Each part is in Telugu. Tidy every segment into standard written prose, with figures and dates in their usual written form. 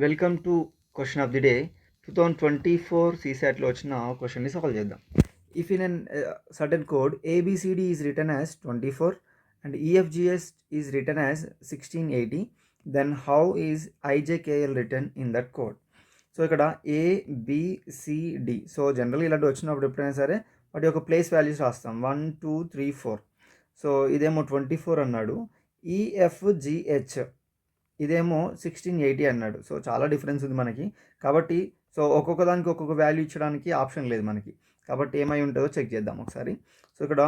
Welcome to question of the day 2024 CSATలో వచ్చిన క్వశ్చన్ని సాల్వ్ చేద్దాం. If in an certain code ABCD is return as 24 and EFGH is return as 1680, then how is IJKL return in that code. So ఇక్కడ ABCD, సో జనరల్ ఇలాంటి వచ్చినప్పుడు ఎప్పుడైనా సరే వాటి యొక్క ప్లేస్ వాల్యూస్ రాస్తాం 1 2 3 4. సో ఇదేమో 24 అన్నాడు. EFGH ఇదేమో 1680 అన్నాడు. సో చాలా డిఫరెన్స్ ఉంది మనకి. కాబట్టి సో ఒక్కొక్క దానికి ఒక్కొక్క వాల్యూ ఇచ్చడానికి ఆప్షన్ లేదు మనకి. కాబట్టి ఏమై ఉంటుందో చెక్ చేద్దాం ఒకసారి. సో ఇక్కడ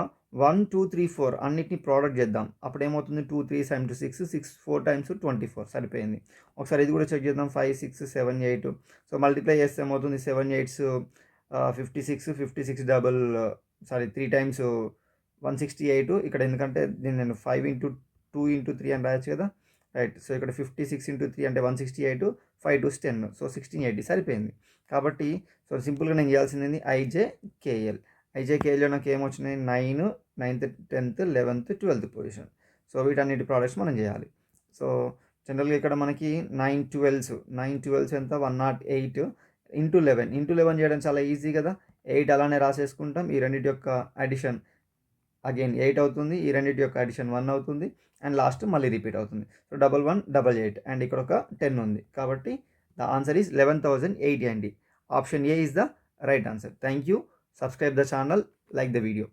1 2 3 4 అన్నిటిని ప్రోడక్ట్ చేద్దాం. అప్పుడు ఏమవుతుంది 2 3 7 6 6 4 టైమ్స్ 24 సరిపోయింది. ఒకసారి ఇది కూడా చెక్ చేద్దాం 5 6 7 8. సో మల్టిప్లై చేస్తే ఏమవుతుంది 7 8 56 56 డబల్ 3 టైమ్స్ 168. ఇక్కడ ఎందుకంటే దీన్ని నేను 5 ఇంటూ 2 ఇంటూ 3 అని రాయొచ్చు కదా, రైట్. సో ఇక్కడ 56 ఇంటూ 3 అంటే 168, 5 2 10, సో 1680 సరిపోయింది. కాబట్టి సో సింపుల్గా నేను చేయాల్సింది ఐజేకేఎల్లో నాకు ఏమొచ్చినాయి 9, 9th 10th 11th 12th position. So వీటన్నిటి ప్రోడక్ట్స్ మనం చేయాలి. సో జనరల్గా ఇక్కడ మనకి 9 12s ఎంత 108 ఇంటూ 11 చేయడం చాలా ఈజీ కదా. 8 అలానే రాసేసుకుంటాం. ఈ రెండింటి యొక్క అడిషన్ అగైన్ 8 అవుతుంది, ఈ రెండింటి యొక్క అడిషన్ 1 అవుతుంది, అండ్ లాస్ట్ మళ్ళీ రిపీట్ అవుతుంది. సో 1188 అండ్ ఇక్కడ ఒక 10 ఉంది. కాబట్టి ద ఆన్సర్ ఈజ్ 11,080 అండి. Option A is the right answer. Thank you. Subscribe the channel, like the video.